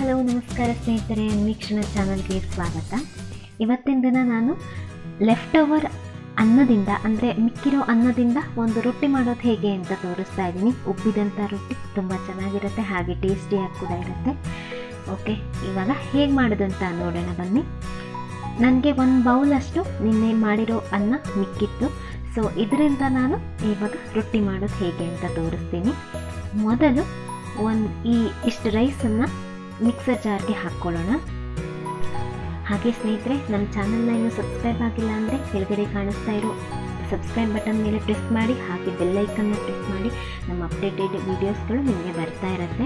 Hello ನಮಸ್ಕಾರ ಸ್ನೇಹಿತರೆ, ಅನ್ವೀಕ್ಷಣ ಚಾನಲ್ಗೆ ಸ್ವಾಗತ. ಇವತ್ತಿನ ದಿನ ನಾನು ಲೆಫ್ಟ್ ಓವರ್ ಅನ್ನದಿಂದ ಅಂದರೆ ಮಿಕ್ಕಿರೋ ಅನ್ನದಿಂದ ಒಂದು ರೊಟ್ಟಿ ಮಾಡೋದು ಹೇಗೆ ಅಂತ ತೋರಿಸ್ತಾ ಇದ್ದೀನಿ. ಉಬ್ಬಿದಂಥ ರೊಟ್ಟಿ ತುಂಬ ಚೆನ್ನಾಗಿರುತ್ತೆ, ಹಾಗೆ ಟೇಸ್ಟಿಯಾಗಿ ಕೂಡ ಇರುತ್ತೆ. ಓಕೆ, ಇವಾಗ ಹೇಗೆ ಮಾಡೋದಂತ ನೋಡೋಣ ಬನ್ನಿ. ನನಗೆ ಒಂದು ಬೌಲಷ್ಟು ನಿನ್ನೆ ಮಾಡಿರೋ ಅನ್ನ ಮಿಕ್ಕಿತ್ತು. ಸೊ ಇದರಿಂದ ನಾನು ಇವಾಗ ರೊಟ್ಟಿ ಮಾಡೋದು ಹೇಗೆ ಅಂತ ತೋರಿಸ್ತೀನಿ. ಮೊದಲು ಇಷ್ಟು ರೈಸನ್ನು ಮಿಕ್ಸರ್ ಜಾರ್ಗೆ ಹಾಕ್ಕೊಳ್ಳೋಣ. ಹಾಗೆ ಸ್ನೇಹಿತರೆ, ನಮ್ಮ ಚಾನಲ್ನ ಇನ್ನೂ ಸಬ್ಸ್ಕ್ರೈಬ್ ಆಗಿಲ್ಲ ಅಂದರೆ ಕೆಳಗಡೆ ಕಾಣಿಸ್ತಾ ಇರೋ ಸಬ್ಸ್ಕ್ರೈಬ್ ಬಟನ್ ಮೇಲೆ ಪ್ರೆಸ್ ಮಾಡಿ, ಹಾಗೆ ಬೆಲ್ಲೈಕನ್ನ ಪ್ರೆಸ್ ಮಾಡಿ. ನಮ್ಮ ಅಪ್ಡೇಟೆಡ್ ವೀಡಿಯೋಸ್ಗಳು ನಿಮಗೆ ಬರ್ತಾ ಇರುತ್ತೆ.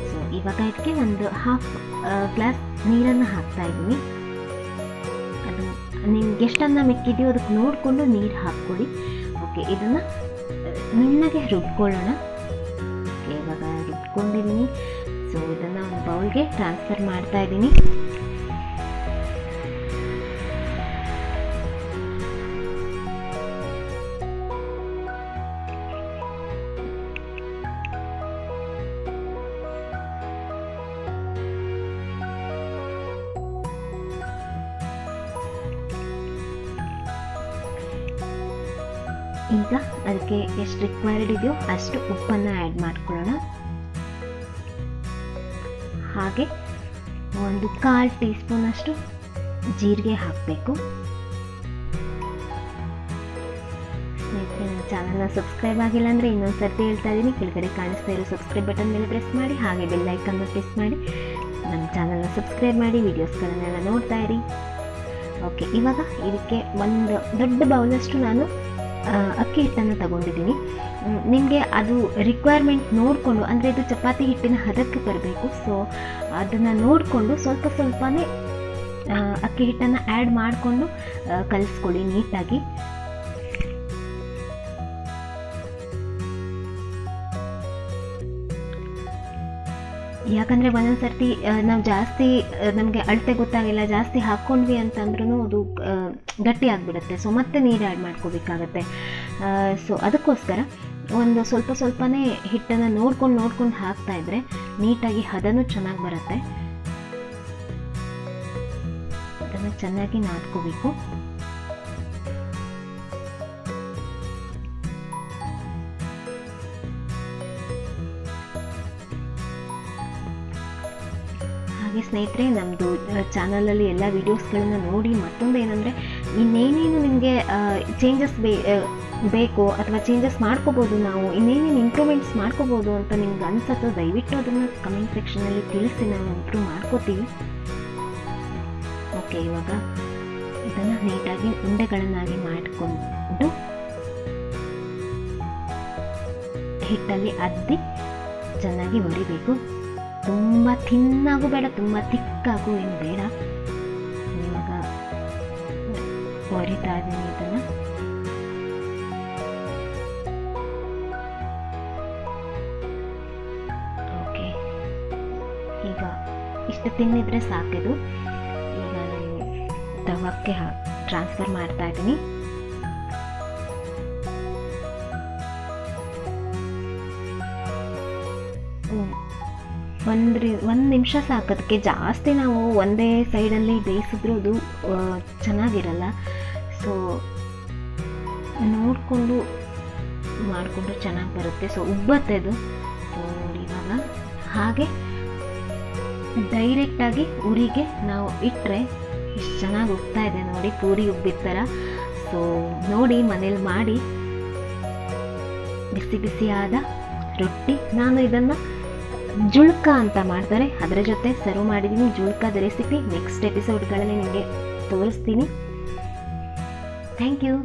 ಸೊ ಇವಾಗ ಇದಕ್ಕೆ ಒಂದು ಹಾಫ್ ಗ್ಲಾಸ್ ನೀರನ್ನು ಹಾಕ್ತಾ ಇದ್ದೀನಿ. ಅದು ನಿಮ್ಗೆ ಎಷ್ಟನ್ನ ಮಿಕ್ಕಿದೆಯೋ ಅದಕ್ಕೆ ನೋಡಿಕೊಂಡು ನೀರು ಹಾಕ್ಕೊಳ್ಳಿ. ಓಕೆ, ಇದನ್ನು ನುಣ್ಣಗೆ ರುಬ್ಕೊಳ್ಳೋಣ. ಇವಾಗ ರುಬ್ಕೊಂಡಿದ್ದೀನಿ. ಸೊ ಇದನ್ನು ಒಂದು ಬೌಲ್ಗೆ ಟ್ರಾನ್ಸ್ಫರ್ ಮಾಡ್ತಾ ಇದ್ದೀನಿ. ಈಗ ಅದಕ್ಕೆ ಎಷ್ಟು ರಿಕ್ವೈರ್ಡ್ ಇದೆಯೋ ಅಷ್ಟು ಉಪ್ಪನ್ನು ಆ್ಯಡ್ ಮಾಡ್ಕೊಳ್ಳೋಣ. ಹಾಗೆ ಒಂದು 1/4 ಟೀ ಸ್ಪೂನ್ ಅಷ್ಟು ಜೀರಿಗೆ ಹಾಕಬೇಕು. ಸ್ನೇಹಿತರೆ, ನನ್ನ ಚಾನಲ್ನ ಸಬ್ಸ್ಕ್ರೈಬ್ ಆಗಿಲ್ಲ ಅಂದರೆ ಇನ್ನೊಂದು ಸರ್ತಿ ಹೇಳ್ತಾ ಇದ್ದೀನಿ, ಕೆಳಗಡೆ ಕಾಣಿಸ್ತಾ ಇರೋ ಸಬ್ಸ್ಕ್ರೈಬ್ ಬಟನ್ ಮೇಲೆ ಪ್ರೆಸ್ ಮಾಡಿ, ಹಾಗೆ ಬೆಲ್ ಐಕನ್ನ ಪ್ರೆಸ್ ಮಾಡಿ ನಮ್ಮ ಚಾನಲ್ನ ಸಬ್ಸ್ಕ್ರೈಬ್ ಮಾಡಿ, ವೀಡಿಯೋಸ್ಗಳನ್ನೆಲ್ಲ ನೋಡ್ತಾ ಇರಿ. ಓಕೆ, ಇವಾಗ ಇದಕ್ಕೆ ಒಂದು ದೊಡ್ಡ ಬೌಲಷ್ಟು ನಾನು ಅಕ್ಕಿ ಹಿಟ್ಟನ್ನು ತಗೊಂಡಿದ್ದೀನಿ. ನಿಮಗೆ ಅದು ರಿಕ್ವೈರ್ಮೆಂಟ್ ನೋಡಿಕೊಂಡು, ಅಂದರೆ ಇದು ಚಪಾತಿ ಹಿಟ್ಟಿನ ಹದಕ್ಕೆ ಬರಬೇಕು. ಸೊ ಅದನ್ನು ನೋಡಿಕೊಂಡು ಸ್ವಲ್ಪನೇ ಅಕ್ಕಿ ಹಿಟ್ಟನ್ನು ಆ್ಯಡ್ ಮಾಡಿಕೊಂಡು ಕಲಿಸ್ಕೊಳ್ಳಿ ನೀಟಾಗಿ. ಯಾಕಂದರೆ ಒಂದೊಂದು ಸರ್ತಿ ನಾವು ಜಾಸ್ತಿ ನಮಗೆ ಅಳತೆ ಗೊತ್ತಾಗಿಲ್ಲ, ಜಾಸ್ತಿ ಹಾಕ್ಕೊಂಡ್ವಿ ಅಂತಂದ್ರೂ ಅದು ಗಟ್ಟಿ ಆಗಿಬಿಡುತ್ತೆ. ಸೊ ಮತ್ತೆ ನೀರು ಆ್ಯಡ್ ಮಾಡ್ಕೋಬೇಕಾಗತ್ತೆ. ಸೊ ಅದಕ್ಕೋಸ್ಕರ ಒಂದು ಸ್ವಲ್ಪನೇ ಹಿಟ್ಟನ್ನು ನೋಡ್ಕೊಂಡು ಹಾಕ್ತಾ ಇದ್ರೆ ನೀಟಾಗಿ ಹದನೂ ಚೆನ್ನಾಗಿ ಬರುತ್ತೆ. ಅದನ್ನು ಚೆನ್ನಾಗಿ ನಾದ್ಕೋಬೇಕು. ಹಾಗೆ ಸ್ನೇಹಿತರೆ, ನಮ್ಮದು ಚಾನಲಲ್ಲಿ ಎಲ್ಲ ವೀಡಿಯೋಸ್ಗಳನ್ನು ನೋಡಿ, ಮತ್ತೊಂದು ಏನಂದರೆ ಇನ್ನೇನೇನು ನಿಮಗೆ ಚೇಂಜಸ್ ಬೇಕು ಅಥವಾ ಚೇಂಜಸ್ ಮಾಡ್ಕೋಬೋದು, ನಾವು ಇನ್ನೇನೇನು ಇಂಪ್ರೂವ್ಮೆಂಟ್ಸ್ ಮಾಡ್ಕೋಬೋದು ಅಂತ ನಿಮ್ಗೆ ಅನಿಸುತ್ತೋ ದಯವಿಟ್ಟು ಅದನ್ನು ಕಮೆಂಟ್ ಸೆಕ್ಷನಲ್ಲಿ ತಿಳಿಸಿ, ನಾವು ಇಂಪ್ರೂವ್ ಮಾಡ್ಕೋತೀವಿ. ಓಕೆ, ಇವಾಗ ಇದನ್ನು ನೀಟಾಗಿ ಉಂಡೆಗಳನ್ನಾಗಿ ಮಾಡಿಕೊಂಡು ಹಿಟ್ಟಲ್ಲಿ ಅದ್ದಿ ಚೆನ್ನಾಗಿ ಹೊರಿಬೇಕು. ತುಂಬ ಥಿನ್ನಾಗೂ ಬೇಡ, ತುಂಬ ತಿಕ್ಕಾಗೂ ಏನು ಬೇಡ. ಇವಾಗ ಹೊರಿತಾ ಇದ್ದೀನಿ ಇದನ್ನು. ಓಕೆ, ಈಗ ಇಷ್ಟು ತಿನ್ನಿದ್ರೆ ಸಾಕಿದು. ಈಗ ನಾನು ತವಕ್ಕೆ ಟ್ರಾನ್ಸ್ಫರ್ ಮಾಡ್ತಾ ಇದ್ದೀನಿ. ಒಂದು ನಿಮಿಷ ಸಾಕೋದಕ್ಕೆ, ಜಾಸ್ತಿ ನಾವು ಒಂದೇ ಸೈಡಲ್ಲಿ ಬೇಯಿಸಿದ್ರೂ ಅದು ಚೆನ್ನಾಗಿರಲ್ಲ. ಸೊ ನೋಡಿಕೊಂಡು ಮಾಡಿಕೊಂಡು ಚೆನ್ನಾಗಿ ಬರುತ್ತೆ. ಸೊ ಉಬ್ಬತ್ತೆ ಅದು. ಸೊ ನೋಡಿ, ಇವಾಗ ಹಾಗೆ ಡೈರೆಕ್ಟಾಗಿ ಉರಿಗೆ ನಾವು ಇಟ್ಟರೆ ಇಷ್ಟು ಚೆನ್ನಾಗಿ ಉಬ್ತಾ ಇದೆ ನೋಡಿ, ಪೂರಿ ಉಬ್ಬಿದ ಥರ. ಸೊ ನೋಡಿ, ಮನೇಲಿ ಮಾಡಿ ಬಿಸಿಯಾದ ರೊಟ್ಟಿ. ನಾನು ಇದನ್ನು ಜುಳ್ಕ ಅಂತ ಮಾಡ್ತಾರೆ, ಅದರ ಜೊತೆ ಸರ್ವ್ ಮಾಡಿದ್ದೀನಿ. ಜುಳ್ಕದ ರೆಸಿಪಿ ನೆಕ್ಸ್ಟ್ ಎಪಿಸೋಡ್ಗಳಲ್ಲಿ ನಿಮಗೆ ತೋರಿಸ್ತೀನಿ. Thank you.